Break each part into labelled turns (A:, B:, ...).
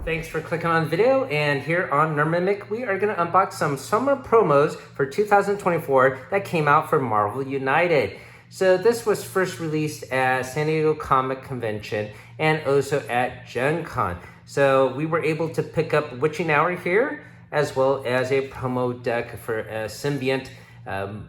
A: Thanks for clicking on the video, and here on Nerdmimic, we are going to unbox some summer promos for 2024 that came out for Marvel United. So this was first released at San Diego Comic Convention and also at Gen Con. So we were able to pick up Witching Hour here, as well as a promo deck for a symbiote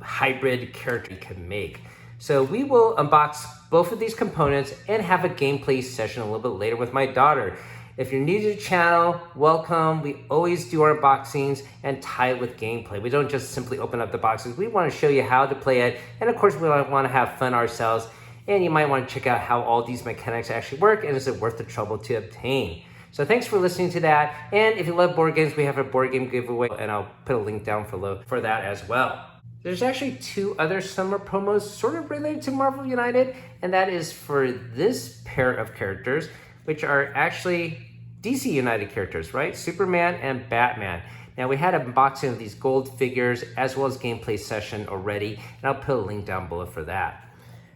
A: hybrid character you can make. So we will unbox both of these components and have a gameplay session a little bit later with my daughter. If you're new to the channel, welcome. We always do our unboxings and tie it with gameplay. We don't just simply open up the boxes. We want to show you how to play it. And of course, we want to have fun ourselves. And you might want to check out how all these mechanics actually work, and is it worth the trouble to obtain. So thanks for listening to that. And if you love board games, we have a board game giveaway, and I'll put a link down for that as well. There's actually two other summer promos sort of related to Marvel United, and that is for this pair of characters, which are actually DC United characters, right? Superman and Batman. Now, we had an unboxing of these gold figures as well as gameplay session already, and I'll put a link down below for that.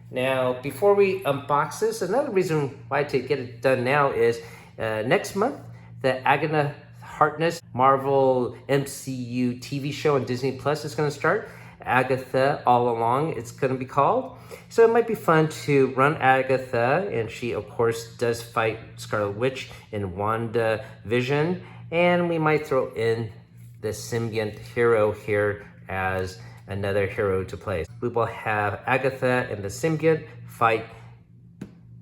A: Now, before we unbox this, another reason why to get it done now is next month, the Agatha Harkness Marvel MCU TV show on Disney Plus is going to start. Agatha All Along, it's going to be called. So it might be fun to run Agatha, and she of course does fight Scarlet Witch in WandaVision, and we might throw in the symbiont hero here as another hero to play. We will have Agatha and the symbiont fight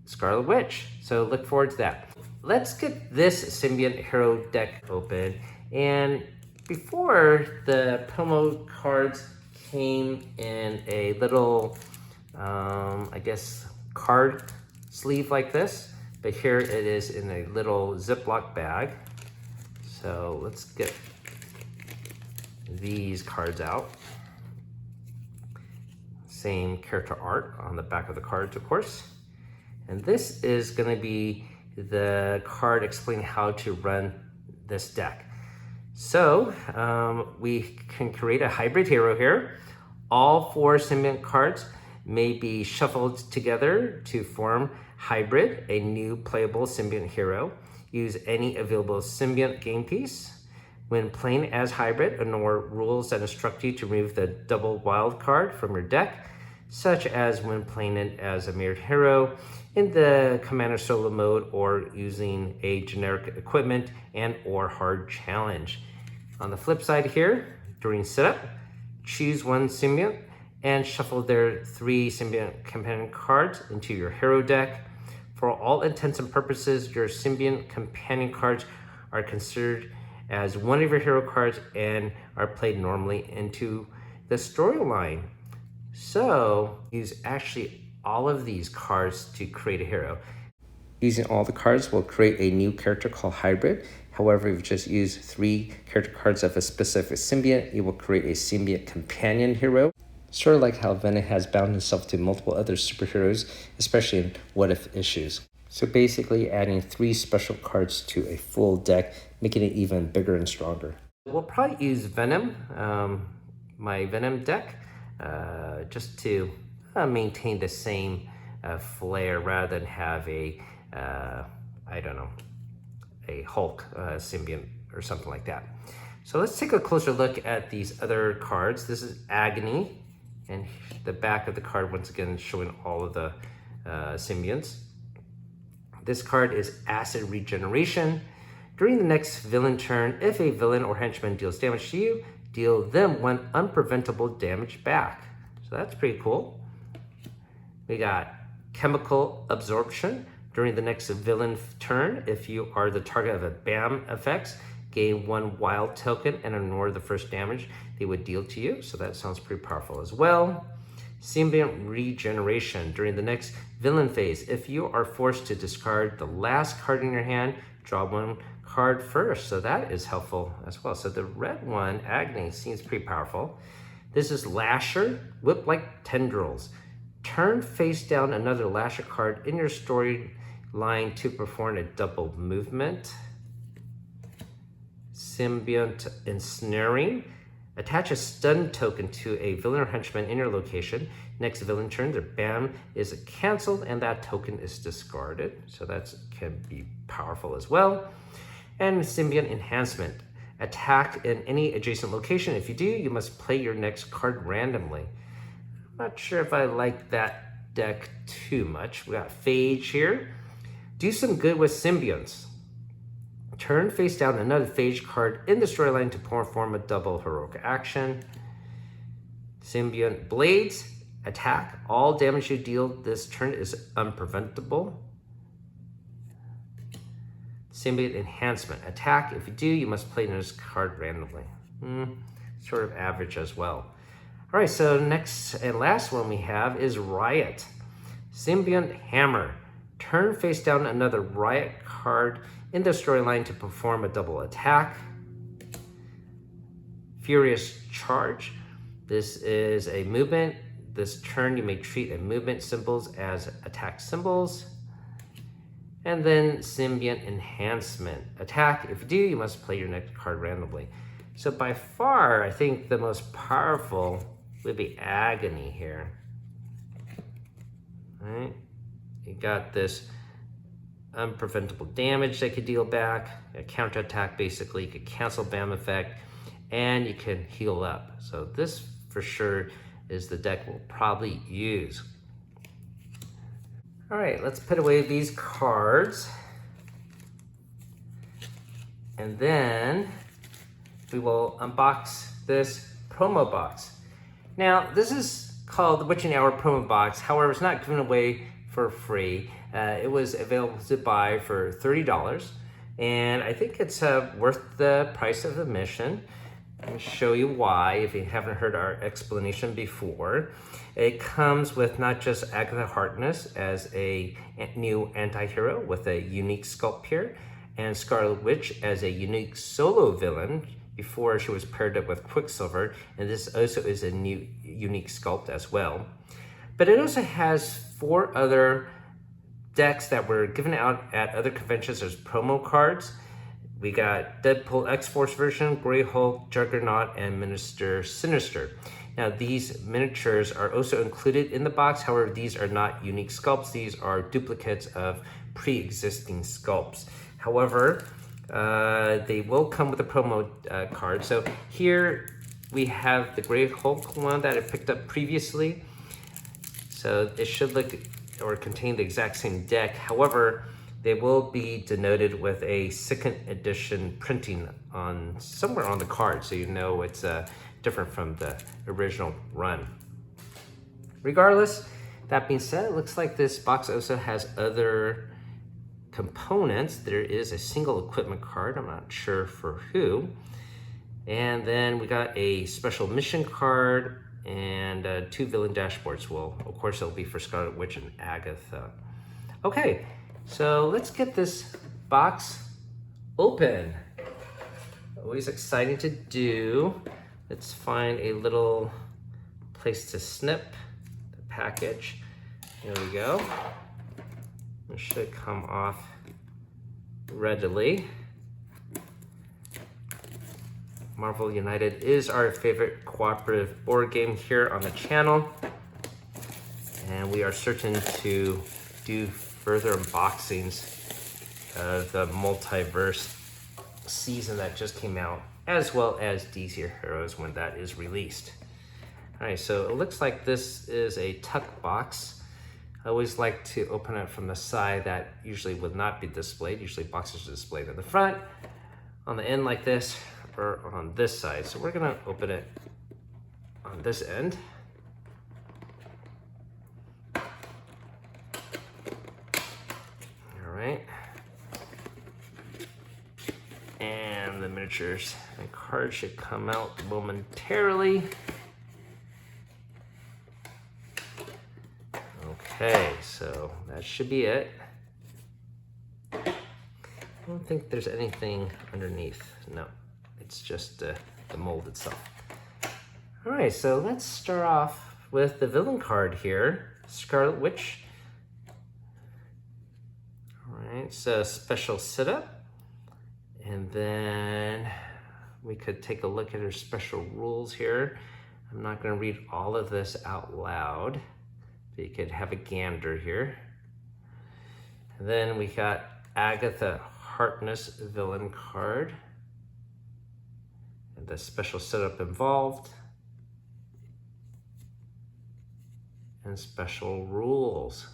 A: Scarlet Witch, so look forward to that. Let's get this symbiont hero deck open, and before the promo cards came in a little, I guess, card sleeve like this, but here it is in a little Ziploc bag. So let's get these cards out. Same character art on the back of the cards, of course. And this is going to be the card explaining how to run this deck. So we can create a hybrid hero here. All 4 symbiont cards may be shuffled together to form hybrid, a new playable symbiont hero. Use any available symbiont game piece. When playing as hybrid, ignore rules that instruct you to remove the double wild card from your deck, such as when playing it as a mirrored hero in the commander solo mode or using a generic equipment and or hard challenge. On the flip side here, during setup, choose one symbiont and shuffle their 3 symbiont companion cards into your hero deck. For all intents and purposes, your symbiont companion cards are considered as one of your hero cards and are played normally into the storyline. So use actually all of these cards to create a hero. Using all the cards will create a new character called Hybrid. However, if you just use 3 character cards of a specific symbiont, you will create a symbiont companion hero. Sort of like how Venom has bound himself to multiple other superheroes, especially in What If issues. So basically adding 3 special cards to a full deck, making it even bigger and stronger. We'll probably use Venom, my Venom deck, just to maintain the same flair rather than have a I don't know, a Hulk symbiont or something like that. So let's take a closer look at these other cards. This is Agony, and the back of the card once again showing all of the symbionts. This card is Acid Regeneration. During the next villain turn, if a villain or henchman deals damage to you, deal them 1 unpreventable damage back. So that's pretty cool. We got Chemical Absorption. During the next villain turn, if you are the target of a BAM effects, gain 1 wild token and ignore the first damage they would deal to you. So that sounds pretty powerful as well. Symbiont Regeneration. During the next villain phase, if you are forced to discard the last card in your hand, draw 1 card first. So that is helpful as well. So the red one, Agony, seems pretty powerful. This is Lasher, Whip Like Tendrils. Turn face down another Lasher card in your storyline to perform a double movement. Symbiont Ensnaring. Attach a stun token to a villain or henchman in your location. Next villain turn, their BAM is canceled and that token is discarded. So that can be powerful as well. And Symbiote Enhancement. Attack in any adjacent location. If you do, you must play your next card randomly. I'm not sure if I like that deck too much. We got Phage here. Do some good with symbionts. Turn face down another Phage card in the storyline to perform a double heroic action. Symbiont Blades. Attack. All damage you deal this turn is unpreventable. Symbiote Enhancement. Attack. If you do, you must play this card randomly. Sort of average as well. All right, so next and last one we have is Riot. Symbiont Hammer. Turn face down another Riot card in the storyline to perform a double attack. Furious Charge. This is a movement. This turn you may treat a movement symbols as attack symbols. And then Symbiont Enhancement. Attack. If you do, you must play your next card randomly. So by far, I think the most powerful would be Agony here. All right. You got this unpreventable damage that could deal back, a counterattack basically, you could cancel BAM effect, and you can heal up. So this for sure is the deck we'll probably use. All right, let's put away these cards. And then we will unbox this promo box. Now, this is called the Witching Hour promo box. However, it's not given away for free. It was available to buy for $30. And I think it's worth the price of admission. Let me show you why, if you haven't heard our explanation before. It comes with not just Agatha Harkness as a new anti-hero with a unique sculpt here, and Scarlet Witch as a unique solo villain before she was paired up with Quicksilver, and this also is a new unique sculpt as well. But it also has 4 other decks that were given out at other conventions as promo cards. We got Deadpool X-Force version, Grey Hulk, Juggernaut, and Minister Sinister. Now these miniatures are also included in the box. However, these are not unique sculpts. These are duplicates of pre-existing sculpts. However, they will come with a promo card. So here we have the Grey Hulk one that I picked up previously. So it should look or contain the exact same deck. However, they will be denoted with a 2nd edition printing on somewhere on the card, so you know it's different from the original run. Regardless, that being said, it looks like this box also has other components. There is a single equipment card, I'm not sure for who. And then we got a special mission card and 2 villain dashboards. Well, of course, it'll be for Scarlet Witch and Agatha. Okay, so let's get this box open. Always exciting to do. Let's find a little place to snip the package. There we go. It should come off readily. Marvel United is our favorite cooperative board game here on the channel, and we are certain to do further unboxings of the multiverse season that just came out, as well as DC Heroes when that is released. All right, so it looks like this is a tuck box. I always like to open it from the side that usually would not be displayed. Usually boxes are displayed in the front, on the end like this, or on this side. So we're gonna open it on this end. All right. And the miniatures and cards should come out momentarily. Okay, so that should be it. I don't think there's anything underneath. No, it's just the mold itself. All right, so let's start off with the villain card here, Scarlet Witch. All right, so special setup. And then we could take a look at her special rules here. I'm not gonna read all of this out loud, but you could have a gander here. And then we got Agatha Harkness villain card. And the special setup involved. And special rules.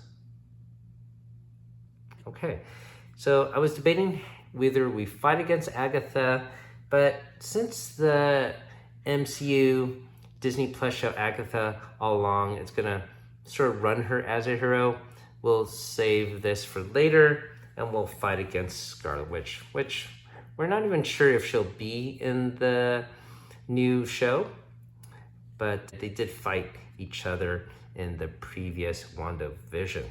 A: Okay, so I was debating whether we fight against Agatha, but since the MCU Disney Plus show Agatha all along, it's gonna sort of run her as a hero. We'll save this for later and we'll fight against Scarlet Witch, which we're not even sure if she'll be in the new show, but they did fight each other in the previous WandaVision.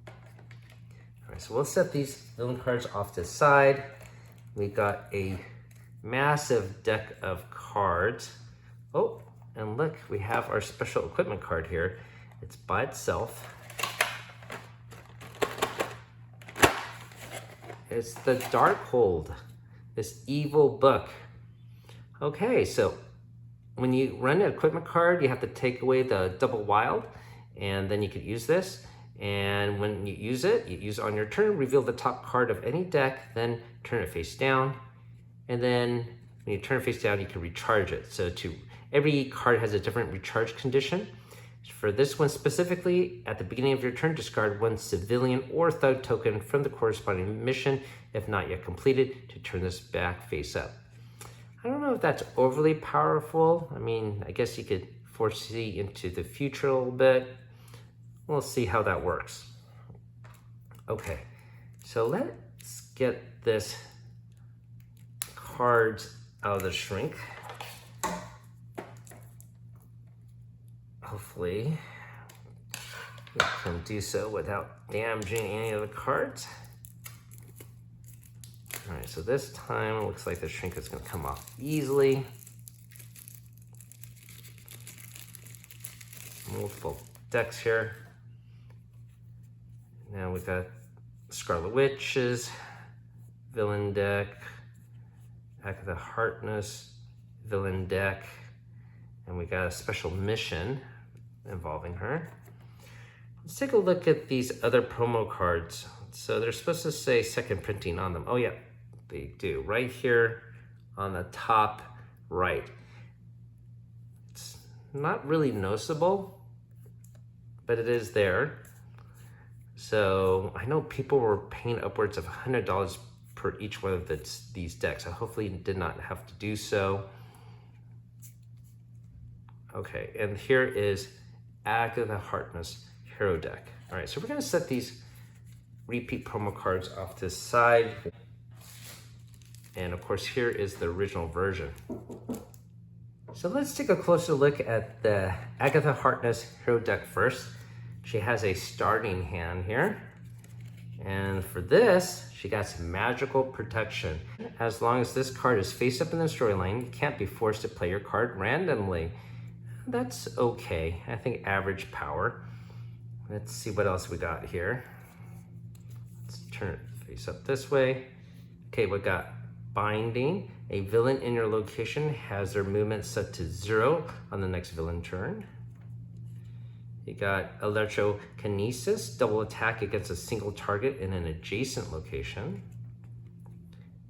A: All right, so we'll set these villain cards off to the side. We got a massive deck of cards. Oh, and look, we have our special equipment card here. It's by itself. It's the Darkhold, this evil book. Okay, so when you run an equipment card, you have to take away the double wild, and then you could use this. And when you use it on your turn, reveal the top card of any deck, then turn it face down. And then when you turn it face down, you can recharge it. So every card has a different recharge condition. For this one specifically, at the beginning of your turn, discard one civilian or thug token from the corresponding mission, if not yet completed, to turn this back face up. I don't know if that's overly powerful. I mean, I guess you could foresee into the future a little bit. We'll see how that works. Okay, so let's get this cards out of the shrink. Hopefully, we can do so without damaging any of the cards. All right, so this time it looks like the shrink is going to come off easily. Multiple decks here. Now we've got Scarlet Witch's villain deck, Agatha Harkness villain deck, and we got a special mission involving her. Let's take a look at these other promo cards. So they're supposed to say second printing on them. Oh yeah, they do. Right here on the top right. It's not really noticeable, but it is there. So I know people were paying upwards of $100 per each one of these decks. I hopefully did not have to do so. Okay, and here is Agatha Harkness Hero Deck. All right, so we're gonna set these repeat promo cards off to the side. And of course, here is the original version. So let's take a closer look at the Agatha Harkness Hero Deck first. She has a starting hand here. And for this, she got some magical protection. As long as this card is face up in the storyline, you can't be forced to play your card randomly. That's okay. I think average power. Let's see what else we got here. Let's turn it face up this way. Okay, we got binding. A villain in your location has their movement set to 0 on the next villain turn. You got electrokinesis, double attack against a single target in an adjacent location.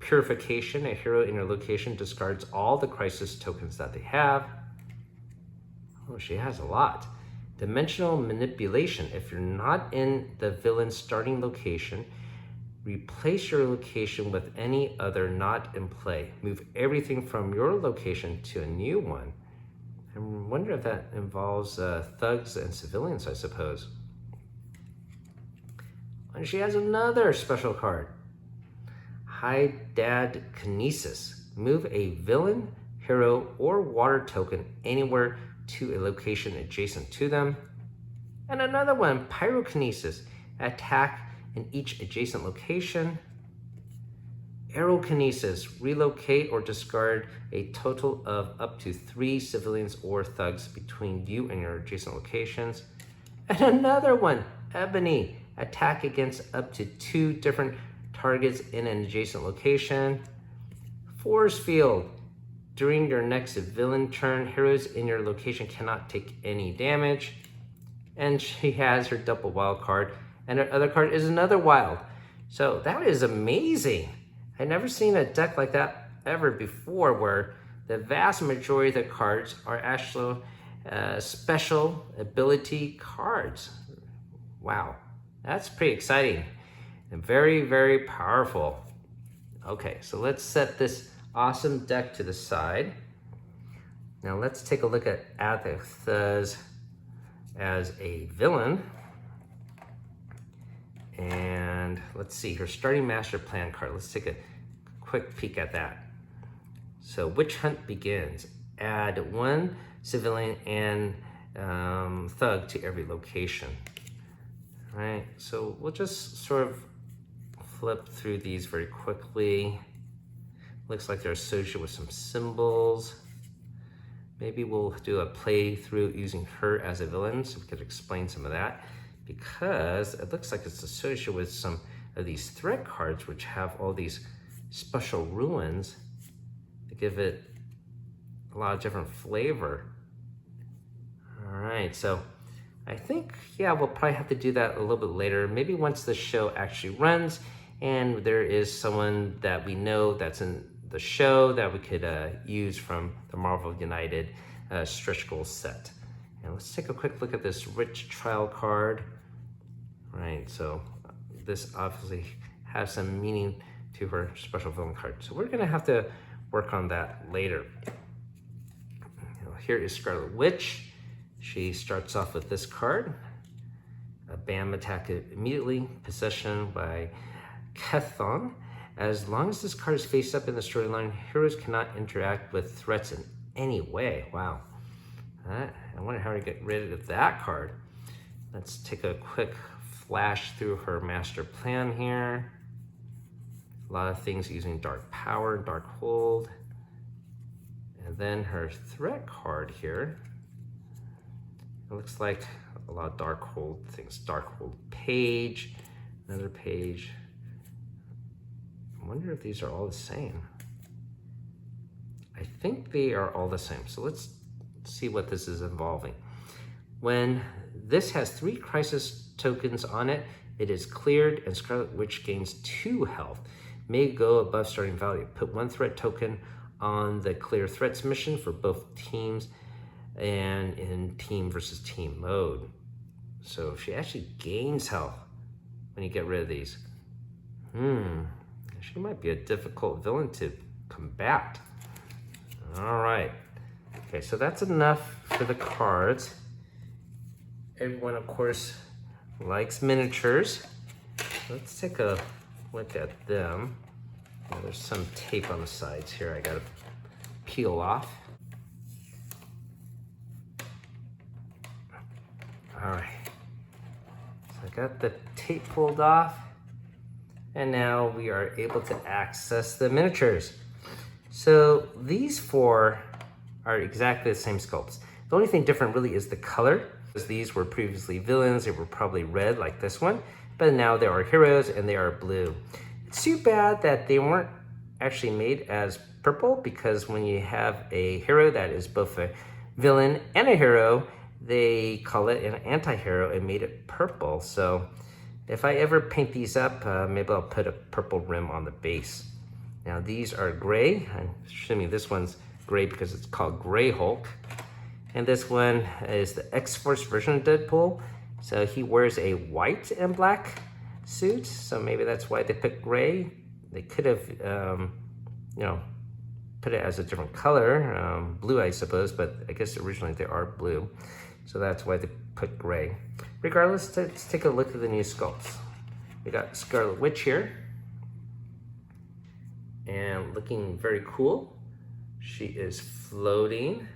A: Purification, a hero in your location discards all the crisis tokens that they have. Oh, she has a lot. Dimensional manipulation, if you're not in the villain's starting location, replace your location with any other not in play. Move everything from your location to a new one. I wonder if that involves thugs and civilians, I suppose. And she has another special card. Hydad Kinesis. Move a villain, hero, or water token anywhere to a location adjacent to them. And another one, Pyrokinesis. Attack in each adjacent location. Aerokinesis, relocate or discard a total of up to 3 civilians or thugs between you and your adjacent locations. And another one, Ebony, attack against up to 2 different targets in an adjacent location. Force Field, during your next villain turn, heroes in your location cannot take any damage. And she has her double wild card, and her other card is another wild. So that is amazing. I've never seen a deck like that ever before, where the vast majority of the cards are actually special ability cards. Wow, that's pretty exciting and very, very powerful. Okay, so let's set this awesome deck to the side. Now let's take a look at Agatha as a villain. And let's see, her starting master plan card. Let's take a quick peek at that. So witch hunt begins. Add 1 civilian and thug to every location. All right, so we'll just sort of flip through these very quickly. Looks like they're associated with some symbols. Maybe we'll do a playthrough using her as a villain, so we could explain some of that, because it looks like it's associated with some of these threat cards, which have all these special ruins to give it a lot of different flavor. All right, so I think, yeah, we'll probably have to do that a little bit later, maybe once the show actually runs and there is someone that we know that's in the show that we could use from the Marvel United stretch goal set. And let's take a quick look at this Rich Trial card. Right, so this obviously has some meaning to her special villain card. So we're gonna have to work on that later. Here is Scarlet Witch. She starts off with this card. A BAM attack immediately, possession by Chthon. As long as this card is face up in the storyline, heroes cannot interact with threats in any way. Wow. I wonder how to get rid of that card. Let's take a quick flash through her master plan here. A lot of things using Dark Power, Dark Hold. And then her threat card here. It looks like a lot of Dark Hold things. Dark Hold page, another page. I wonder if these are all the same. I think they are all the same. So let's see what this is involving. When this has 3 crisis tokens on it, it is cleared and Scarlet Witch gains 2 health. May go above starting value. Put 1 threat token on the clear threats mission for both teams and in team versus team mode. So she actually gains health when you get rid of these. She might be a difficult villain to combat. All right. Okay, so that's enough for the cards. Everyone, of course, likes miniatures. Let's take a look at them. Oh, there's some tape on the sides here I gotta peel off. All right. So I got the tape pulled off. And now we are able to access the miniatures. So these 4 are exactly the same sculpts. The only thing different really is the color. Because these were previously villains, they were probably red like this one, but now they are heroes and they are blue. It's too bad that they weren't actually made as purple, because when you have a hero that is both a villain and a hero, they call it an anti-hero and made it purple. So if I ever paint these up, maybe I'll put a purple rim on the base. Now these are gray. I'm assuming this one's gray because it's called Gray Hulk. And this one is the X-Force version of Deadpool. So he wears a white and black suit. So maybe that's why they picked gray. They could have, you know, put it as a different color, blue, I suppose, but I guess originally they are blue. So that's why they put gray. Regardless, let's take a look at the new sculpts. We got Scarlet Witch here. And looking very cool. She is floating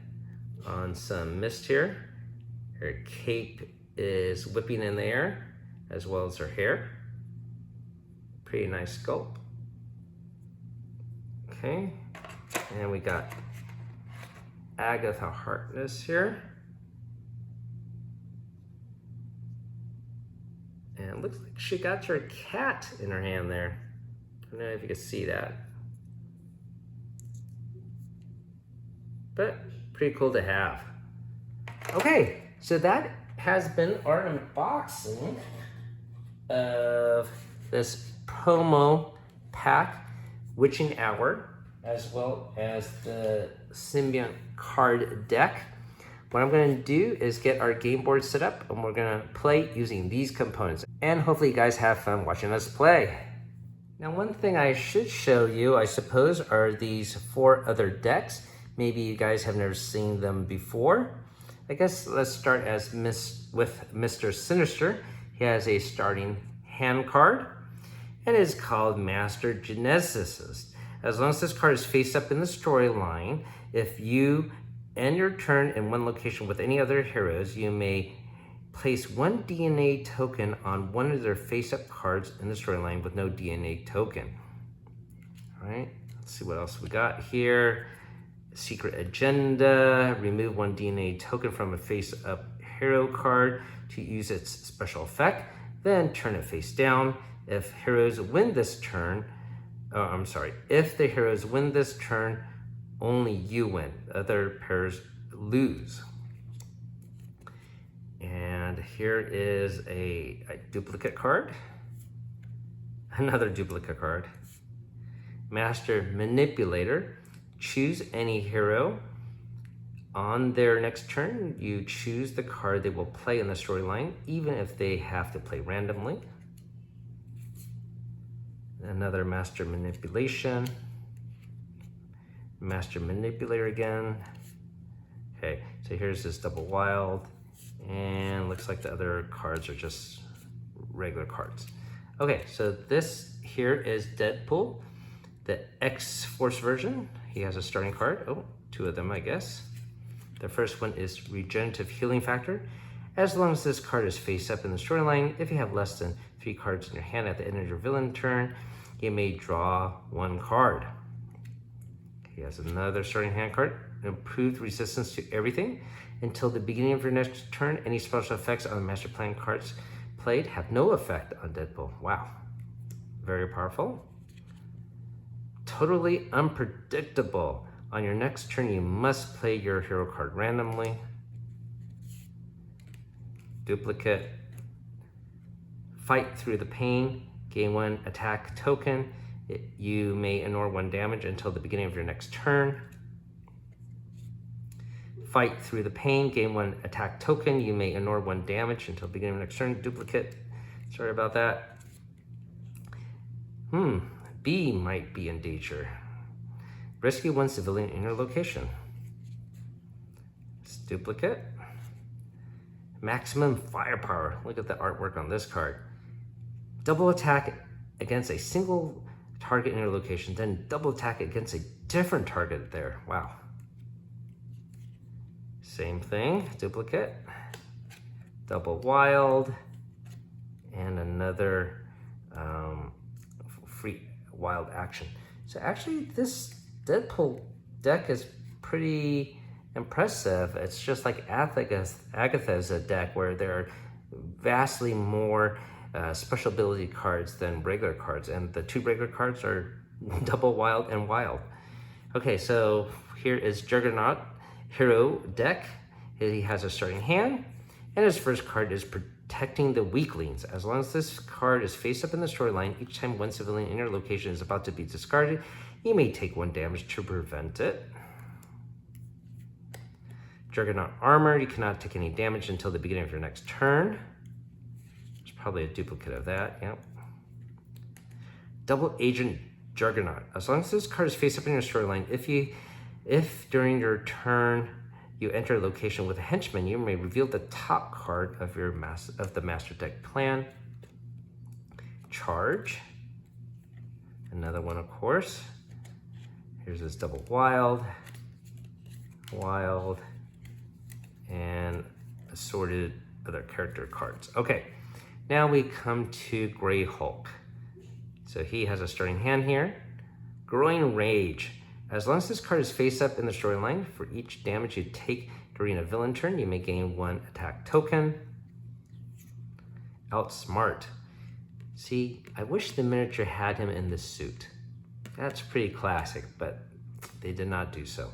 A: on some mist here. Her cape is whipping in the air, as well as her hair. Pretty nice sculpt. Okay, and we got Agatha Harkness here. And it looks like she got her cat in her hand there. I don't know if you can see that. But pretty cool to have. Okay, so that has been our unboxing of this promo pack witching hour, as well as the symbiote card deck. What I'm going to do is get our game board set up, and we're going to play using these components. And hopefully you guys have fun watching us play. Now, one thing I should show you, I suppose, are these 4 other decks. Maybe you guys have never seen them before. I guess let's start with Mr. Sinister. He has a starting hand card, and it's called Master Geneticist. As long as this card is face up in the storyline, if you end your turn in one location with any other heroes, you may place 1 DNA token on one of their face-up cards in the storyline with no DNA token. All right, let's see what else we got here. Secret Agenda, remove 1 DNA token from a face-up hero card to use its special effect, then turn it face down. If heroes win this turn, if the heroes win this turn, only you win. Other pairs lose. And here is a duplicate card. Another duplicate card. Master Manipulator. Choose any hero. On their next turn, you choose the card they will play in the storyline, even if they have to play randomly. Another Master Manipulation. Master Manipulator again. Okay, so here's this double wild, and looks like the other cards are just regular cards. Okay, so this here is Deadpool, the X-Force version. He has a starting card. Oh, 2 of them, I guess. The first one is Regenerative Healing Factor. As long as this card is face up in the storyline, if you have less than 3 cards in your hand at the end of your villain turn, you may draw 1 card. He has another starting hand card, improved resistance to everything. Until the beginning of your next turn, any special effects on the Master Plan cards played have no effect on Deadpool. Wow, very powerful. Totally unpredictable. On your next turn, you must play your hero card randomly. Duplicate. Fight through the pain. Gain 1 attack token. You may ignore 1 damage until the beginning of your next turn. Fight through the pain. Gain 1 attack token. You may ignore 1 damage until the beginning of your next turn. Duplicate. Sorry about that. B might be in danger. Rescue 1 civilian in your location. It's duplicate. Maximum firepower. Look at the artwork on this card. Double attack against a single target in your location, then double attack against a different target there. Wow. Same thing, duplicate. Double wild. And another free wild action. So actually this Deadpool deck is pretty impressive. It's just like Agatha's deck, where there are vastly more special ability cards than regular cards, and the 2 regular cards are double wild and wild. Okay, so here is Juggernaut hero deck. He has a starting hand, and his first card is Protecting the Weaklings. As long as this card is face up in the storyline, each time 1 civilian in your location is about to be discarded, you may take 1 damage to prevent it. Juggernaut armor. You cannot take any damage until the beginning of your next turn. There's probably a duplicate of that, yep. Double Agent Juggernaut. As long as this card is face up in your storyline, if during your turn you enter a location with a henchman, you may reveal the top card of the master deck plan. Charge. Another one, of course. Here's this double wild, and assorted other character cards. Okay, now we come to Grey Hulk. So he has a starting hand here. Growing Rage. As long as this card is face up in the storyline, for each damage you take during a villain turn, you may gain 1 attack token. Outsmart. See, I wish the miniature had him in this suit. That's pretty classic, but they did not do so.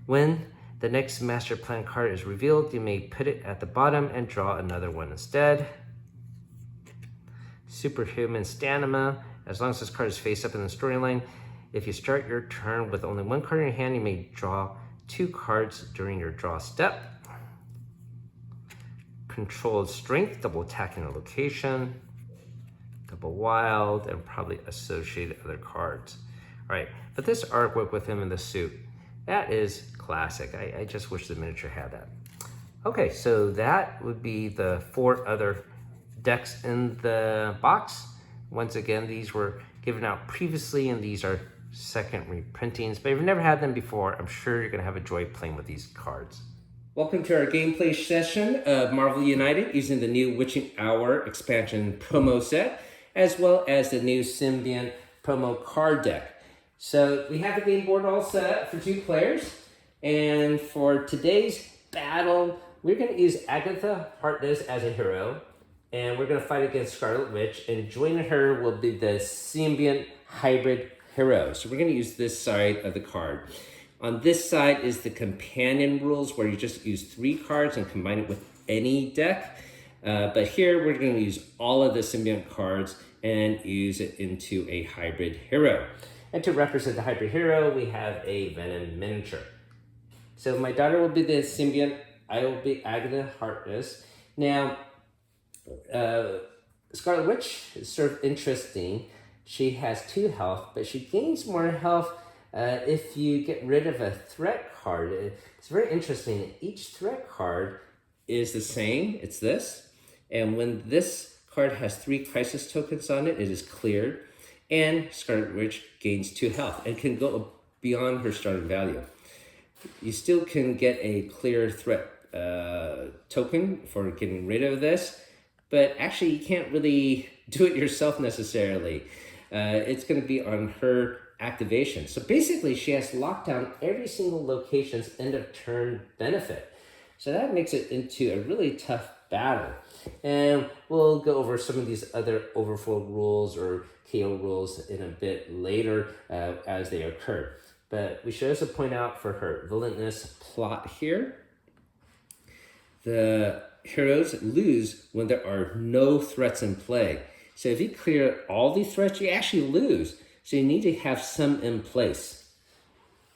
A: When the next master plan card is revealed, you may put it at the bottom and draw another one instead. Superhuman Stamina. As long as this card is face up in the storyline, If you start your turn with only one card in your hand, you may draw 2 cards during your draw step. Controlled Strength, double attacking a location, double wild, and probably associated other cards. All right, but this artwork with him in the suit, that is classic. I just wish the miniature had that. Okay, so that would be the 4 other decks in the box. Once again, these were given out previously, and these are second reprintings, but if you've never had them before, I'm sure you're gonna have a joy playing with these cards. Welcome to our gameplay session of Marvel United using the new Witching Hour expansion promo set, as well as the new Symbiont promo card deck. So we have the game board all set up for 2 players, and for today's battle, we're gonna use Agatha Harkness as a hero, and we're gonna fight against Scarlet Witch, and joining her will be the Symbiont hybrid hero. So we're gonna use this side of the card. On this side is the companion rules, where you just use 3 cards and combine it with any deck. But here we're going to use all of the Symbiont cards and use it into a hybrid hero. And to represent the hybrid hero, we have a Venom miniature. So my daughter will be the Symbiont, I will be Agatha Harkness. Now, Scarlet Witch is sort of interesting. She has 2 health, but she gains more health if you get rid of a threat card. It's very interesting. Each threat card is the same. It's this. And when this card has 3 crisis tokens on it, it is cleared. And Scarlet Witch gains 2 health and can go beyond her starting value. You still can get a clear threat token for getting rid of this, but actually you can't really do it yourself necessarily. It's going to be on her activation. So basically she has locked down every single location's end of turn benefit. So that makes it into a really tough battle. And we'll go over some of these other overflow rules or KO rules in a bit later as they occur. But we should also point out for her villainous plot here, the heroes lose when there are no threats in play. So if you clear all the threats, you actually lose. So you need to have some in place.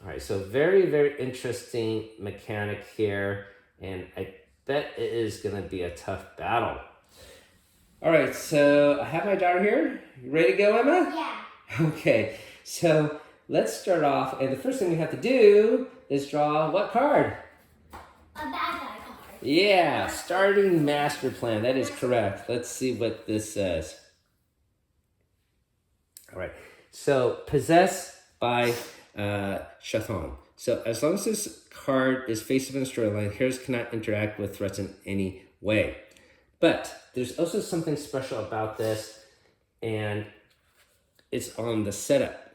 A: All right, so very, very interesting mechanic here, and I bet it is gonna be a tough battle. All right, so I have my daughter here. You ready to go, Emma?
B: Yeah.
A: Okay, so let's start off, and the first thing we have to do is draw what card?
B: A bad guy card.
A: Yeah, starting master plan, that is correct. Let's see what this says. All right. So, possessed by Chthon. So, as long as this card is face up in the storyline, heroes cannot interact with threats in any way. But there's also something special about this, and it's on the setup.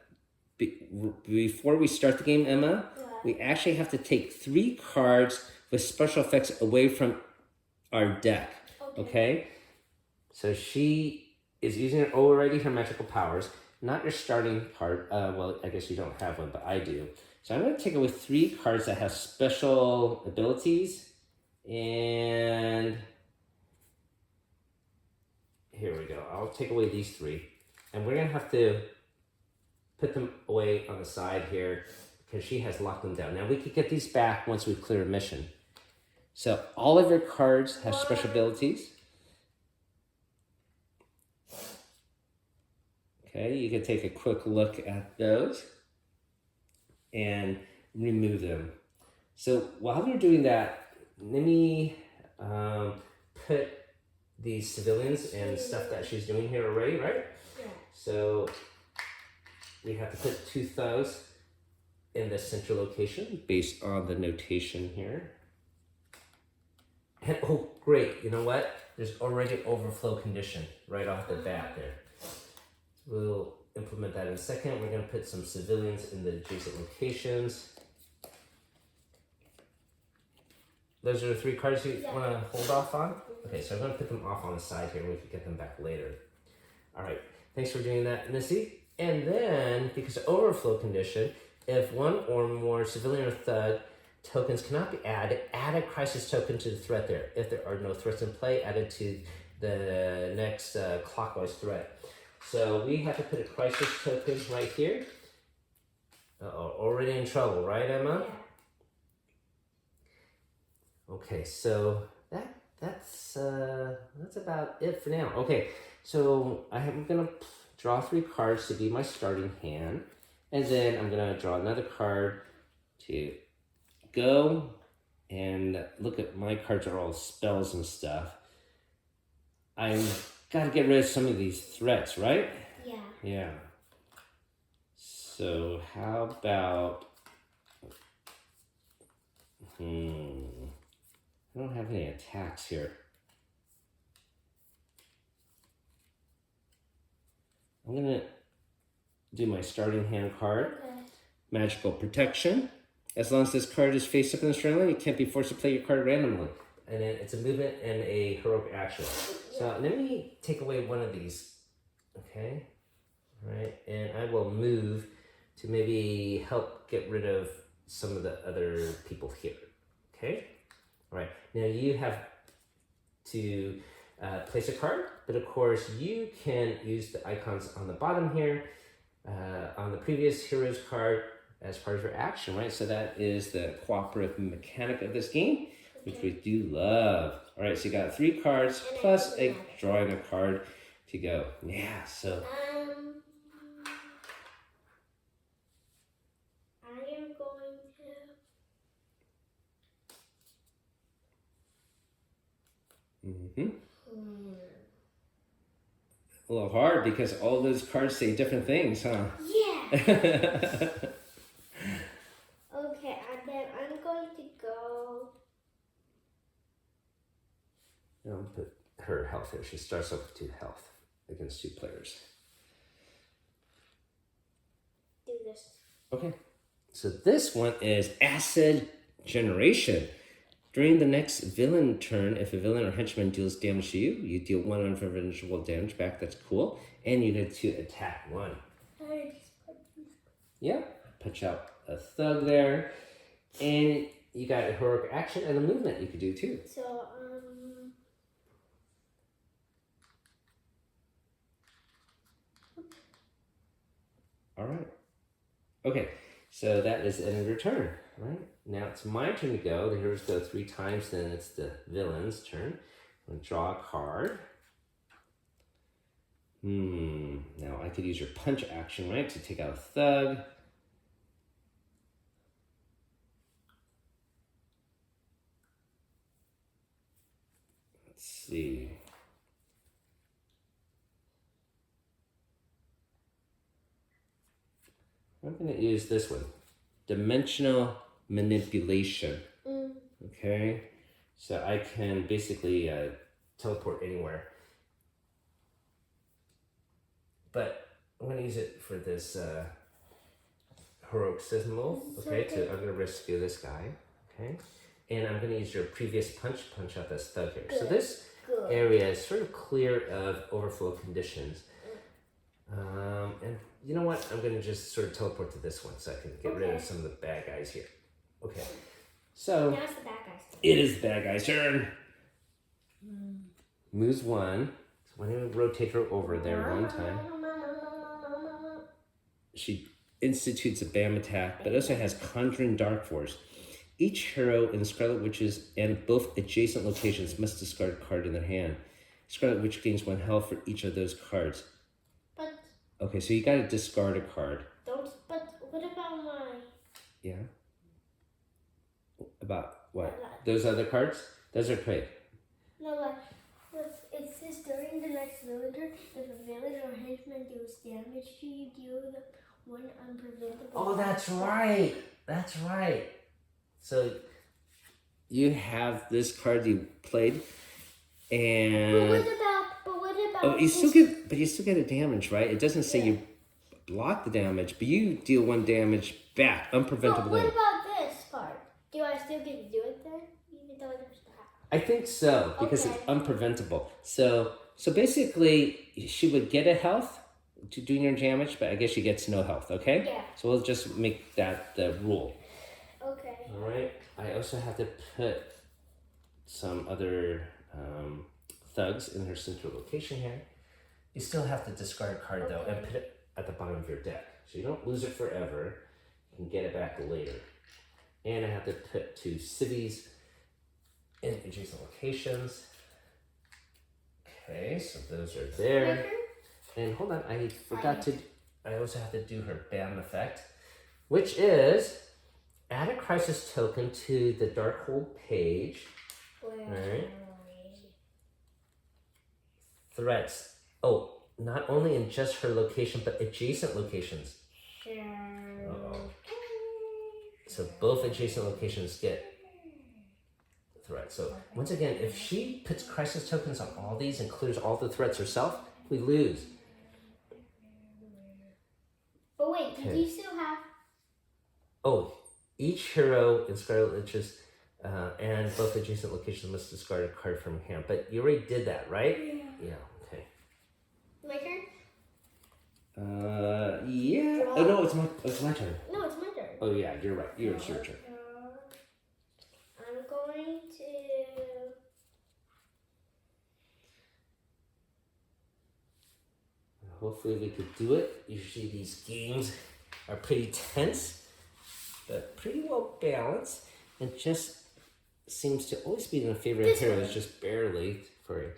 A: Before we start the game, Emma, we actually have to take 3 cards with special effects away from our deck. Okay? So, she is using already her magical powers. Not your starting card. Well, I guess you don't have one, but I do. So I'm going to take away 3 cards that have special abilities. And here we go. I'll take away these 3. And we're going to have to put them away on the side here because she has locked them down. Now we can get these back once we clear a mission. So all of your cards have special abilities. Okay, you can take a quick look at those and remove them. So while you're doing that, let me put these civilians and stuff that she's doing here already, right?
B: Yeah.
A: So we have to put 2 thugs in the central location based on the notation here. And oh, great, you know what? There's already overflow condition right off the bat there. We'll implement that in a second. We're going to put some civilians in the adjacent locations. Those are the 3 cards you want to hold off on? Okay, so I'm going to put them off on the side here and we can get them back later. All right, thanks for doing that, Missy. And then, because of overflow condition, if 1 or more civilian or thug tokens cannot be added, add a crisis token to the threat there. If there are no threats in play, add it to the next clockwise threat. So we have to put a crisis token right here. Uh-oh, already in trouble, right, Emma?
B: Yeah.
A: Okay, so that's about it for now. Okay, so I'm gonna draw 3 cards to be my starting hand, and then I'm gonna draw another card to go. And look at my cards are all spells and stuff. I've got to get rid of some of these threats, right?
B: Yeah.
A: Yeah. So how about I don't have any attacks here. I'm gonna do my starting hand card.
B: Okay.
A: Magical protection. As long as this card is face up in the starting line, you can't be forced to play your card randomly. And then it's a movement and a heroic action. So let me take away one of these. Okay. All right. And I will move to maybe help get rid of some of the other people here. Okay. All right. Now you have to place a card, but of course you can use the icons on the bottom here on the previous hero's card as part of your action, right? So that is the cooperative mechanic of this game, which we do love. All right, so you got 3 cards plus drawing a card to go. Yeah, so.
B: I am going to.
A: A little hard because all those cards say different things, huh?
B: Yeah. Okay, and then I'm going to go.
A: I'll put her health here. She starts off with 2 health against 2 players.
B: Do this.
A: Okay, so this one is acid generation. During the next villain turn, if a villain or henchman deals damage to you, you deal 1 unpreventable damage back. That's cool. And you get to attack 1. Yeah, punch out a thug there. And you got a heroic action and a movement you could do too.
B: So,
A: All right. Okay, so that is the end of your turn, right? Now it's my turn to go. The heroes go 3 times, then it's the villain's turn. I'm gonna draw a card. Now I could use your punch action, right, to take out a thug. Let's see. I'm gonna use this one. Dimensional manipulation. Okay, so I can basically teleport anywhere. But I'm going to use it for this heroic symbol. Okay, I'm going to rescue this guy. Okay, and I'm going to use your previous punch out this thug here. So this area is sort of clear of overflow conditions. And you know what? I'm going to just sort of teleport to this one so I can get rid of some of the bad guys here. Okay. So
B: now it's the bad guy's turn.
A: It is the bad guy's turn. Moves 1. So when you rotate her over there 1 time, she institutes a BAM attack, but also has Conjuring Dark Force. Each hero in the Scarlet Witches and both adjacent locations must discard a card in their hand. Scarlet Witch gains 1 health for each of those cards.
B: But
A: okay, so you got to discard a card.
B: But what about my?
A: Yeah. About what? Those other cards? Those are great.
B: No, it says during the next villain turn, if a villain or henchman deals damage to you, deal them 1 unpreventable.
A: Oh, that's right. That's right. So you have this card you played, and
B: But what about?
A: oh, you still get a damage, right? It doesn't say you block the damage, but you deal 1 damage back, unpreventable
B: What
A: damage.
B: about this part? Do I still get to do it then, even though there's that?
A: I think so because it's unpreventable. So basically, she would get a health to doing your damage, but I guess she gets no health. Okay.
B: Yeah.
A: So we'll just make that the rule.
B: Okay.
A: All right. I also have to put some other thugs in her central location here. You still have to discard a card though and put it at the bottom of your deck, so you don't lose it forever. can get it back later. And I have to put 2 civvies in adjacent locations. Okay, so those are there. And hold on, I forgot to, I also have to do her BAM effect, which is add a crisis token to the Darkhold page. Alright. Threats. Oh, not only in just her location, but adjacent locations. Uh-oh. So both adjacent locations get threats. So once again, if she puts crisis tokens on all these and clears all the threats herself, we lose.
B: But wait, did you still have?
A: Oh, each hero in Scarlet Witches and both adjacent locations must discard a card from hand. But you already did that, right? Yeah. Okay.
B: My turn?
A: Yeah. Oh no, it's my turn.
B: No, it's my turn.
A: Oh yeah, you're right. It's your turn.
B: I'm going to.
A: Hopefully we could do it. Usually these games are pretty tense, but pretty well balanced, and just seems to always be in the favor of heroes, just barely for a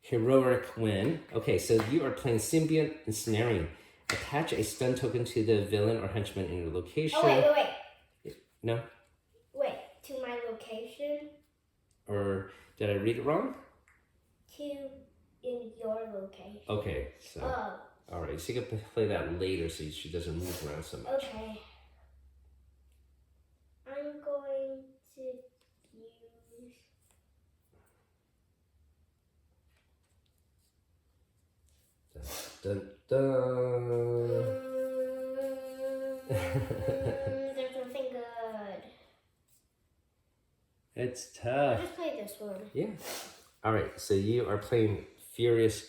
A: heroic win. Okay, so you are playing Symbiote Ensnaring. Attach a stun token to the villain or henchman in your location.
B: Oh, wait.
A: No?
B: Wait, to my location?
A: Or did I read it wrong?
B: In your location.
A: Okay, so. All right, so you can play that later so she doesn't move around so much.
B: Okay. I'm going to use.
A: Dun, dun.
B: There's nothing good.
A: It's tough.
B: I'll just play this one.
A: Yeah. All right, so you are playing Furious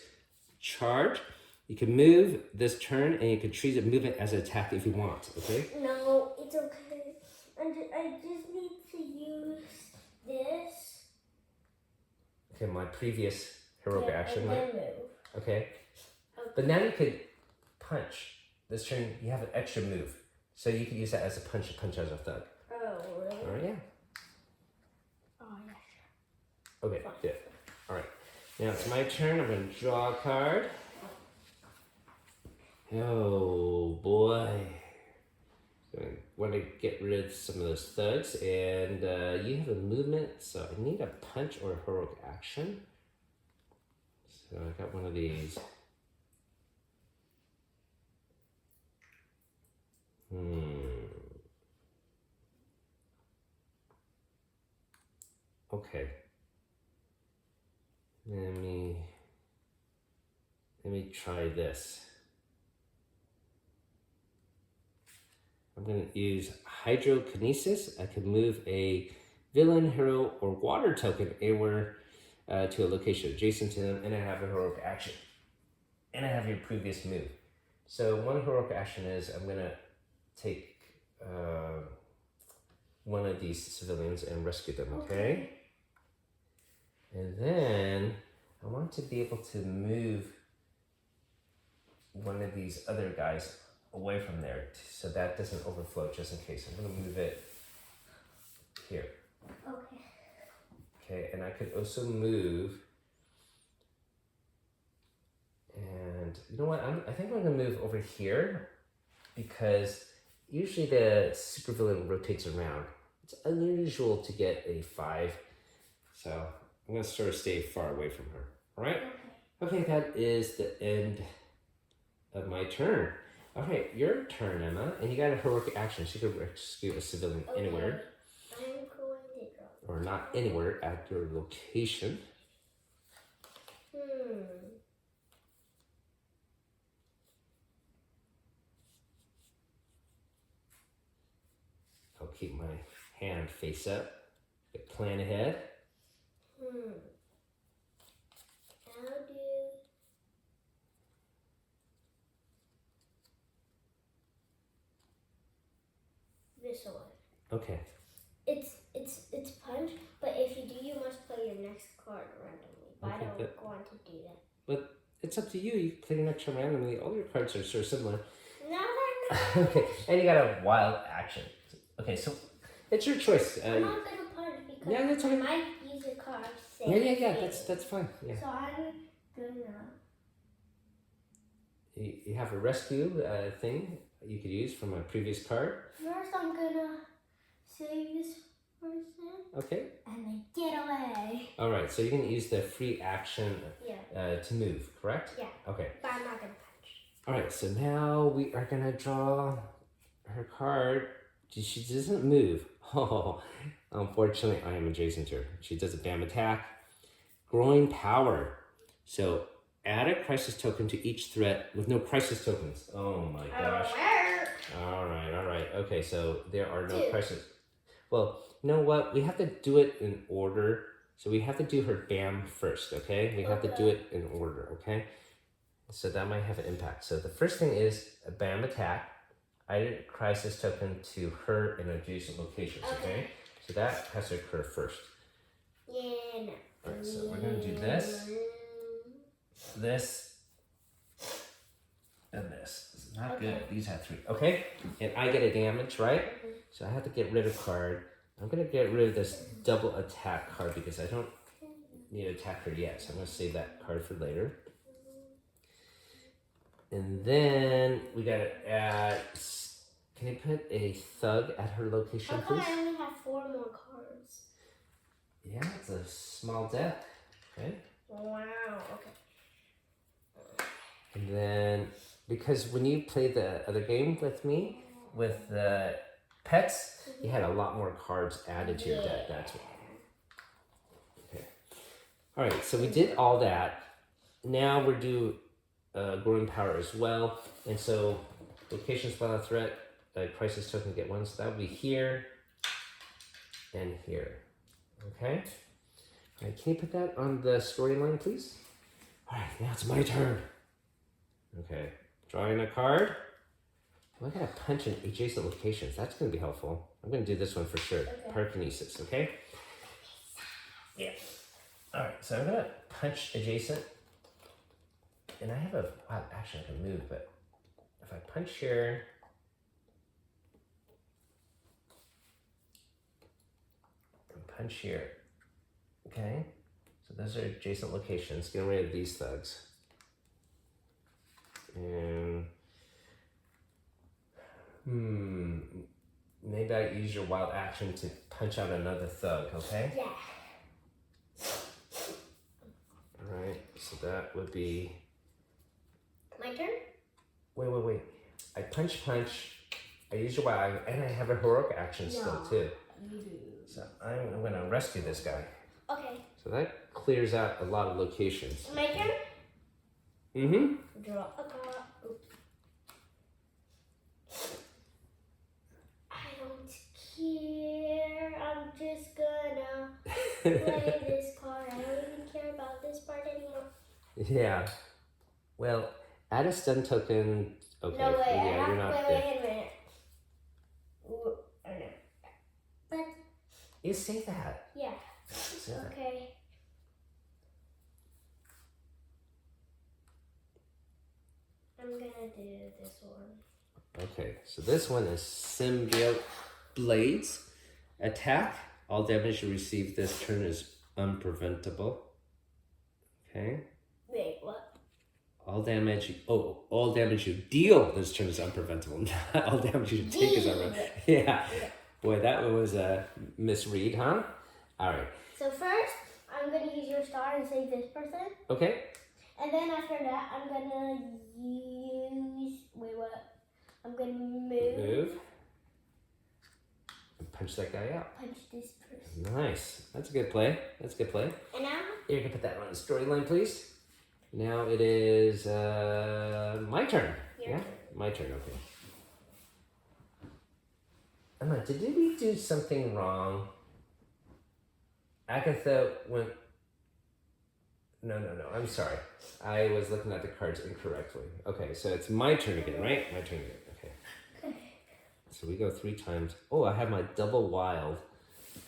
A: Charge. You can move this turn and you can treat it, move it as an attack if you want, okay?
B: No, it's okay. I just need to use this.
A: Okay, my previous heroic action.
B: And then move.
A: Okay. But now you could punch. This turn, you have an extra move. So you can use that as a punch as a thug.
B: Oh, really?
A: All right, yeah.
B: Oh, yes.
A: Okay, good. All right. Now it's my turn. I'm going to draw a card. Oh, boy. So I want to get rid of some of those thugs. And you have a movement, so I need a punch or a heroic action. So I got one of these. Okay. Let me try this. I'm going to use Hydrokinesis. I can move a villain, hero, or water token anywhere to a location adjacent to them, and I have a heroic action. And I have your previous move. So one heroic action is I'm going to take one of these civilians and rescue them, okay? And then I want to be able to move one of these other guys away from there so that doesn't overflow just in case. I'm going to move it here.
B: Okay.
A: Okay, and I could also move, and you know what, I think I'm going to move over here because usually the supervillain rotates around. It's unusual to get a 5, so I'm going to sort of stay far away from her. All right? Okay, that is the end of my turn. All right, your turn, Emma, and you got a heroic action. So you can rescue a civilian anywhere.
B: I'm going to draw.
A: Or not anywhere, at your location. I'll keep my hand face up. Plan ahead.
B: I'll do this one.
A: Okay.
B: It's punch, but if you do, you must play your next card randomly. But
A: Okay,
B: I don't want to do that.
A: But it's up to you. You can play your next turn randomly. All your cards are sort of similar.
B: No, they're not.
A: Okay, and you got a wild action. Okay, so it's your choice.
B: I'm not gonna punch because
A: yeah, that's okay.
B: I might use a card.
A: Yeah. That's fine. Yeah.
B: So I'm gonna.
A: You have a rescue thing you could use from a previous card.
B: First, I'm gonna save this person.
A: Okay.
B: And then get away.
A: All right. So you're gonna use the free action to move, correct?
B: Yeah.
A: Okay.
B: But I'm not gonna punch.
A: All right. So now we are gonna draw her card. She doesn't move. Oh, unfortunately, I am adjacent to her. She does a BAM attack. Growing power. So add a crisis token to each threat with no crisis tokens. Oh my gosh. All right. Okay, so there are no crisis. Well, you know what? We have to do it in order. So we have to do her BAM first, okay? We have to do it in order, okay? So that might have an impact. So the first thing is a BAM attack. I did a crisis token to her in adjacent locations, okay? So that has to occur first.
B: Yeah, no.
A: Alright, so we're gonna do this, and this. This is not good. These have 3. Okay? And I get a damage, right? So I have to get rid of card. I'm gonna get rid of this double attack card because I don't need to attack her yet. So I'm gonna save that card for later. And then we gotta add. Can you put a thug at her location,
B: How come
A: please?
B: I only have 4 more cards?
A: Yeah, it's a small deck. Okay.
B: Wow. Okay.
A: And then, because when you played the other game with me, with the pets, you had a lot more cards added to your deck. That's what. Okay. All right. So we did all that. Now we're due growing power as well, and so location spell threat. Crisis token get 1, so that would be here and here. Okay? All right, can you put that on the storyline, please? All right, now it's my turn. Okay, drawing a card. Oh, I gotta punch in adjacent locations. That's gonna be helpful. I'm gonna do this one for sure. Pyrokinesis, okay? Yeah. All right, so I'm gonna punch adjacent. And I have actually I can move, but if I punch here, punch here. Okay, so those are adjacent locations. Get rid of these thugs. And maybe I use your wild action to punch out another thug, okay?
B: Yeah.
A: Alright, so that would be...
B: My turn?
A: Wait. I punch. I use your wild, and I have a heroic action still too.
B: You do.
A: So I'm gonna rescue this guy.
B: Okay.
A: So that clears out a lot of locations.
B: My turn?
A: Mm-hmm.
B: Draw a card. Oops. I don't care. I'm just gonna play this card. I don't even care about this part anymore.
A: Yeah. Well, add a stun token. Okay.
B: No way.
A: Yeah, you're not good.
B: Wait a minute. Ooh, I don't know. But
A: You say that.
B: yeah.
A: Say that.
B: Okay. I'm gonna do this one.
A: Okay, so this one is Symbiote Blades. Attack. All damage you receive this turn is unpreventable. Okay.
B: Wait, what?
A: All damage you deal this turn is unpreventable. Not all damage you take is unpreventable. Yeah. Boy, that was a misread, huh? All right.
B: So first, I'm gonna use your star and save this person.
A: Okay.
B: And then after that, I'm gonna use. Wait, what? I'm gonna move.
A: And punch that guy out.
B: Punch this person.
A: Nice. That's a good play.
B: And now?
A: You can put that on the storyline, please. Now it is my turn.
B: Your turn.
A: My turn, okay. Emma, did we do something wrong? Agatha went... No, I'm sorry. I was looking at the cards incorrectly. Okay, so it's my turn again, right? My turn again, okay. So we go 3 times. Oh, I have my double wild.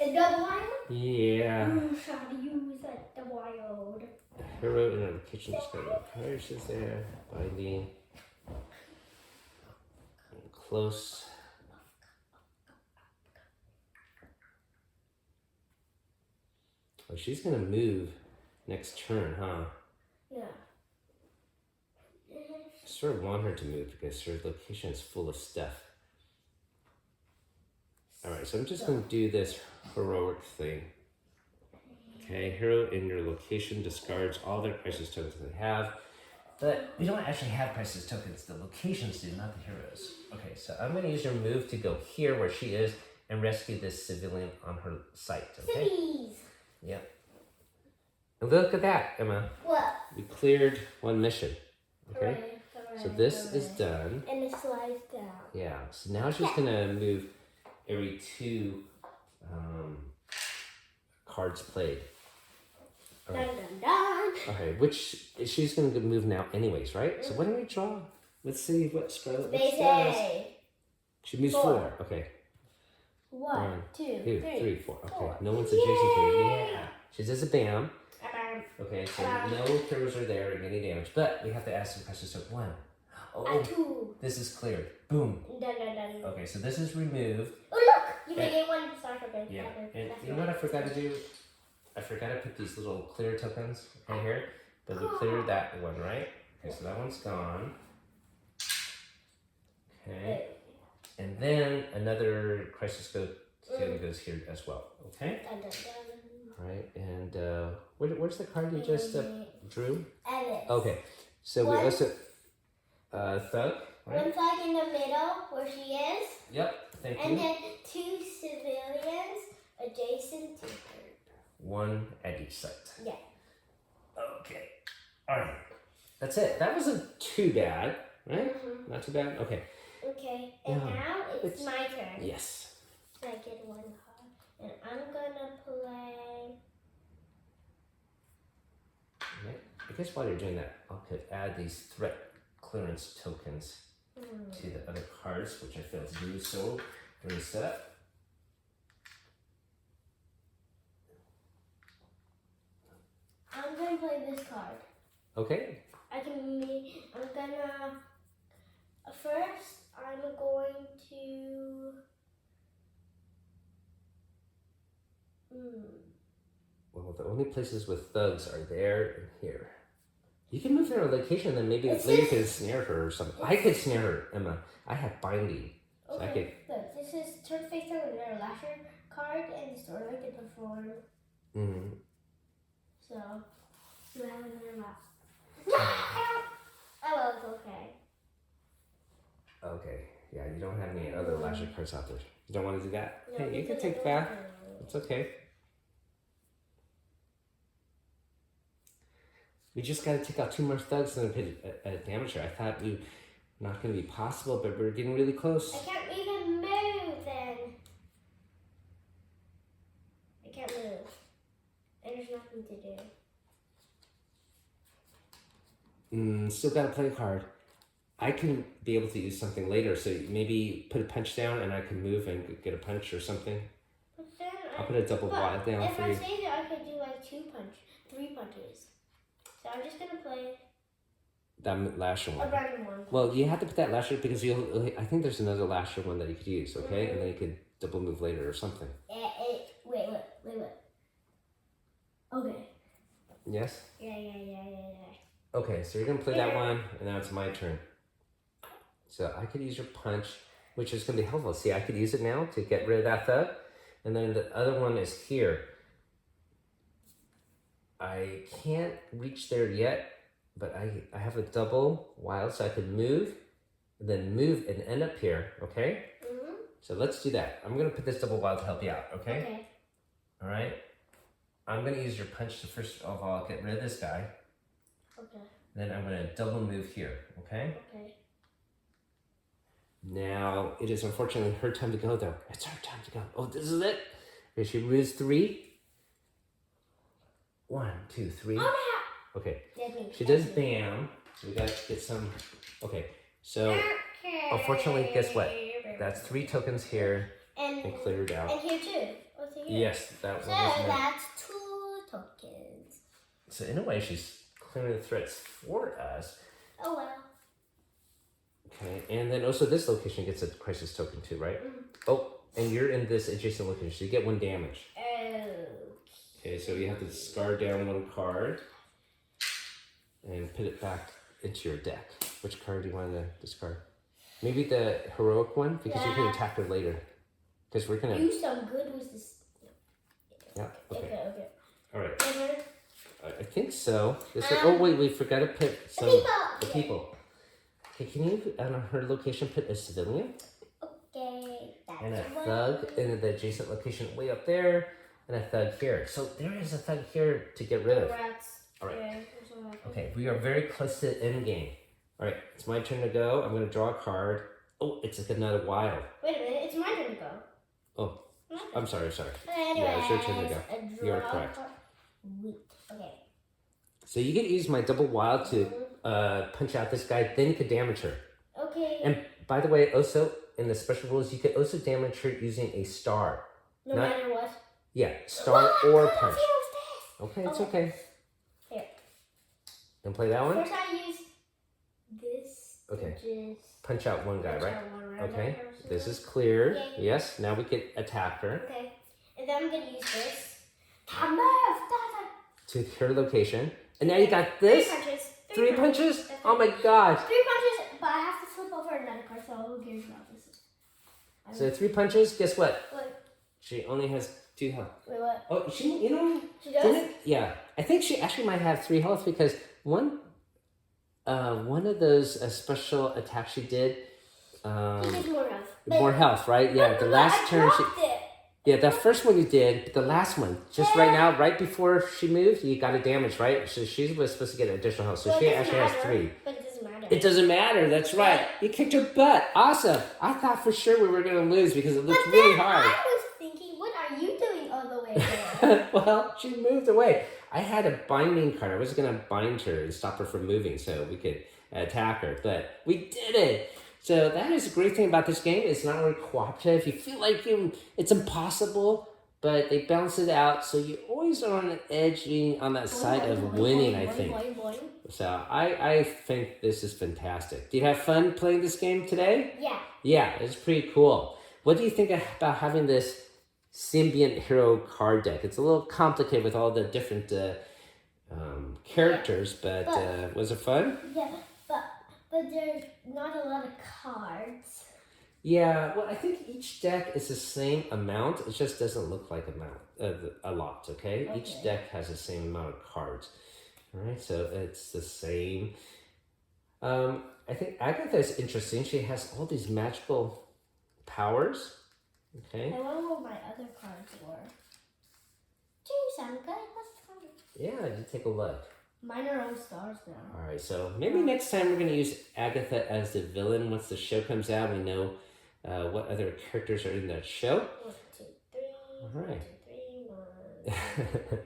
B: A double wild?
A: Yeah.
B: Ooh, how to use that double wild.
A: Hero in a kitchen discovery. Parish is there. Binding. Close. Oh, she's gonna move next turn, huh?
B: Yeah.
A: I sort of want her to move because her location is full of stuff. Alright, so I'm just gonna do this heroic thing. Okay, hero in your location discards all their crisis tokens they have. But we don't actually have crisis tokens, the locations do, not the heroes. Okay, so I'm gonna use your move to go here where she is and rescue this civilian on her site, okay?
B: Cities.
A: Yep. And look at that, Emma.
B: What?
A: We cleared one mission, okay?
B: Hooray,
A: So this is done.
B: And it slides down.
A: Yeah, so now she's gonna move every 2 cards played. All right.
B: Dun, dun, dun.
A: Okay, which she's gonna move now anyways, right? So why don't we draw? Let's see what Scarlet Witch
B: Space
A: does.
B: A.
A: She moves
B: 4.
A: 4. Okay.
B: 1, 2,
A: 2,
B: 3,
A: 3, 4. Okay.
B: 4.
A: No one's adjacent to her.
B: Yay!
A: Yeah. She does a bam.
B: Bam.
A: Okay, so no heroes are there and any damage, but we have to ask some questions. So 1. Oh,
B: 2.
A: this is cleared. Boom.
B: Dun, dun, dun.
A: Okay, so this is removed.
B: Oh, look! You can get one star token.
A: Yeah. And you know what I forgot to do? I forgot to put these little clear tokens right here, but we cleared that one, right? Okay, so that one's gone. Okay. And then another crisis token goes here as well. Okay?
B: Dun, dun, dun.
A: All right, and where's the card you just drew?
B: Edit.
A: Okay, so we
B: One.
A: also thug, right?
B: One flag in the middle where she is,
A: Yep, thank
B: and
A: you.
B: then 2 civilians adjacent to her.
A: 1 at each site.
B: Yeah.
A: Okay, all right, that's it. That wasn't too bad, right?
B: Mm-hmm.
A: Not too bad. Okay.
B: Okay, and
A: Yeah.
B: now it's
A: It's-
B: my turn.
A: Yes.
B: I get 1 card, and I'm gonna play.
A: Okay. I guess while you're doing that, I could add these threat clearance tokens to the other cards, which I failed to do so during the setup.
B: I'm gonna play this card.
A: Okay.
B: I'm gonna. First, I'm going to.
A: Well, the only places with thugs are there and here. You can move her location, then maybe
B: It's
A: later you
B: just-
A: can snare her or something. I could snare her, Emma. I have binding. So I
B: Okay, look, this is turn face down with their lasher card, and the story can perform.
A: could.
B: So, you have it in your mouth. Oh, well, it's okay.
A: Okay. Yeah, you don't have any other lasher cards out there. You don't want to do that?
B: No,
A: Hey, you can
B: because
A: take
B: I
A: that.
B: don't-
A: It's okay. We just got to take out 2 more thugs and put a damage her. I thought we not going to be possible, but we're getting really close.
B: I can't even move then. I can't move. And there's nothing to do.
A: Still got to play a card. I can be able to use something later, so maybe put a punch down and I can move and get a punch or something.
B: But then
A: I'll put a double wild down
B: if
A: for
B: I
A: you.
B: stay there, I could do like 3 punches. So I'm just gonna play
A: That lasher
B: a
A: one.
B: random one.
A: Well, you have to put that lasher because I think there's another lasher one that you could use, okay? And then you could double move later or something.
B: Wait. Okay.
A: Yes?
B: Yeah.
A: Okay, so you're gonna play that one, and now it's my turn. So I could use your punch, which is gonna be helpful. See, I could use it now to get rid of that thug, and then the other one is here. I can't reach there yet, but I have a double wild, so I could move, and then move and end up here, okay?
B: Mm-hmm.
A: So let's do that. I'm gonna put this double wild to help you out, okay?
B: Okay.
A: All right? I'm gonna use your punch to first of all get rid of this guy.
B: Okay.
A: Then I'm gonna double move here, okay?
B: Okay.
A: Now, it is unfortunately her time to go though. It's her time to go. Oh, this is it. Okay, she moves 3. 1, 2, 3.
B: Oh, no.
A: Okay,
B: That means
A: she does bam. So we gotta get some, okay. So,
B: Okay.
A: unfortunately, guess what? That's 3 tokens here
B: And
A: and cleared out.
B: here too. What's here?
A: Yes, that
B: So
A: one was meant.
B: that's 2 tokens.
A: So in a way, she's clearing the threats for us.
B: Oh well.
A: Okay, and then also this location gets a crisis token too, right? Oh, and you're in this adjacent location, so you get 1 damage. Okay, so you have to discard down one card and put it back into your deck. Which card do you want to discard? Maybe the heroic one, because you can attack her later. Because we're gonna
B: do some good with this.
A: Yeah. Okay.
B: Okay.
A: All right.
B: Okay.
A: I think so. This one, oh wait, we forgot to put some the people. Okay, can you on her location put a civilian?
B: Okay.
A: And a thug in the adjacent location way up there, and a thug here. So there is a thug here to get rid of. All right. Okay, we are very close to the end game. All right, it's my turn to go. I'm going to draw a card. Oh, it's another wild.
B: Wait a minute, it's my turn to go.
A: Oh, I'm sorry.
B: Anyway,
A: Yeah, it's your turn to go. You're correct.
B: Okay.
A: So you can use my double wild to punch out this guy, then you can damage her.
B: Okay.
A: And by the way, also in the special rules, you can also damage her using a star.
B: No matter what?
A: Yeah, star or punch. Okay, it's okay.
B: Here.
A: And play that one?
B: First I use this.
A: Okay.
B: Just
A: punch out one guy, right? Okay.
B: Person.
A: This is clear.
B: Okay.
A: Yes, now we can attack her.
B: Okay. And then I'm going to use this.
A: To her location. And now you got this.
B: 3 punches.
A: Three punches? Oh my god.
B: 3 punches, but I have to flip over another card, so who cares about this?
A: So 3 punches, guess what?
B: What?
A: She only has 2 health.
B: Wait, what?
A: Oh, you know?
B: She does?
A: Yeah. I think she actually might have 3 health because one of those special attacks she did.
B: She needs more health.
A: More health, right? Yeah, the last turn she... Yeah, that first one you did, but the last one, just right now, right before she moved, you got a damage, right? So she was supposed to get additional health. So she actually has 3.
B: But it doesn't matter.
A: It doesn't matter, that's right. You kicked her butt. Awesome. I thought for sure we were going to lose because it looked really hard.
B: I was thinking, what are you doing all the way there?
A: Well, she moved away. I had a binding card. I was going to bind her and stop her from moving so we could attack her, but we did it. So that is a great thing about this game. It's not really cooperative. You feel like it's impossible, but they balance it out. So you always are on an edge on that side of winning, I think. So I think this is fantastic. Did you have fun playing this game today?
B: Yeah.
A: Yeah, it's pretty cool. What do you think about having this Symbiont Hero card deck? It's a little complicated with all the different characters, but was it fun?
B: Yeah. But there's not a lot of cards.
A: Yeah, well, I think each deck is the same amount. It just doesn't look like a lot, okay? Each deck has the same amount of cards. All right, so it's the same. I think Agatha is interesting. She has all these magical powers, okay?
B: I wonder what my other cards were. Do sound good. What's fun?
A: Yeah, you take a look.
B: Mine are all stars now.
A: All right, so maybe next time we're going to use Agatha as the villain. Once the show comes out, we know what other characters are in that show.
B: 1, 2, 3.
A: All right.
B: 1, 2, 3. 1.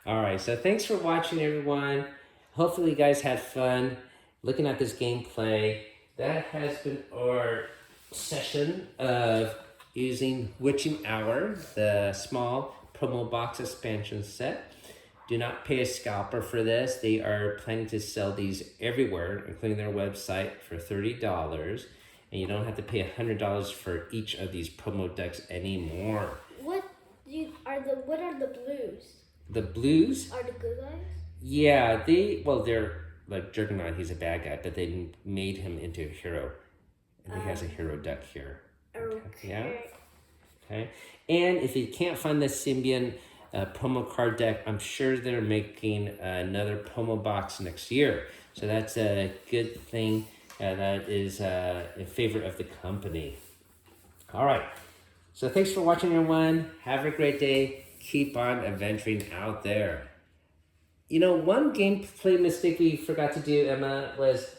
A: All right, so thanks for watching, everyone. Hopefully you guys had fun looking at this gameplay. That has been our session of using Witching Hour, the small promo box expansion set. Do not pay a scalper for this. They are planning to sell these everywhere, including their website, for $30. And you don't have to pay $100 for each of these promo decks anymore.
B: What are the blues?
A: The blues?
B: Are the good guys?
A: Yeah, they're like Juggernaut, he's a bad guy, but they made him into a hero. And he has a hero deck here.
B: Okay.
A: Yeah? Okay. And if you can't find the Symbiont promo card deck, I'm sure they're making another promo box next year. So that's a good thing that is in favor of the company. All right. So thanks for watching, everyone. Have a great day. Keep on adventuring out there. You know, one gameplay mistake we forgot to do, Emma, was,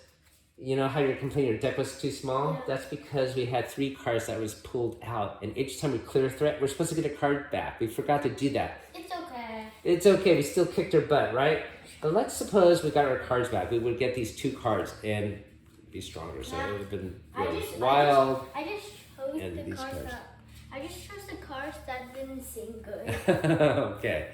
A: you know how you're complaining your deck was too small? Yeah. That's because we had 3 cards that was pulled out. And each time we clear a threat, we're supposed to get a card back. We forgot to do that.
B: It's okay.
A: It's okay. We still kicked her butt, right? But let's suppose we got our cards back. We would get these 2 cards and be stronger. So it would have been wild.
B: I just chose the cards that didn't seem good.
A: Okay.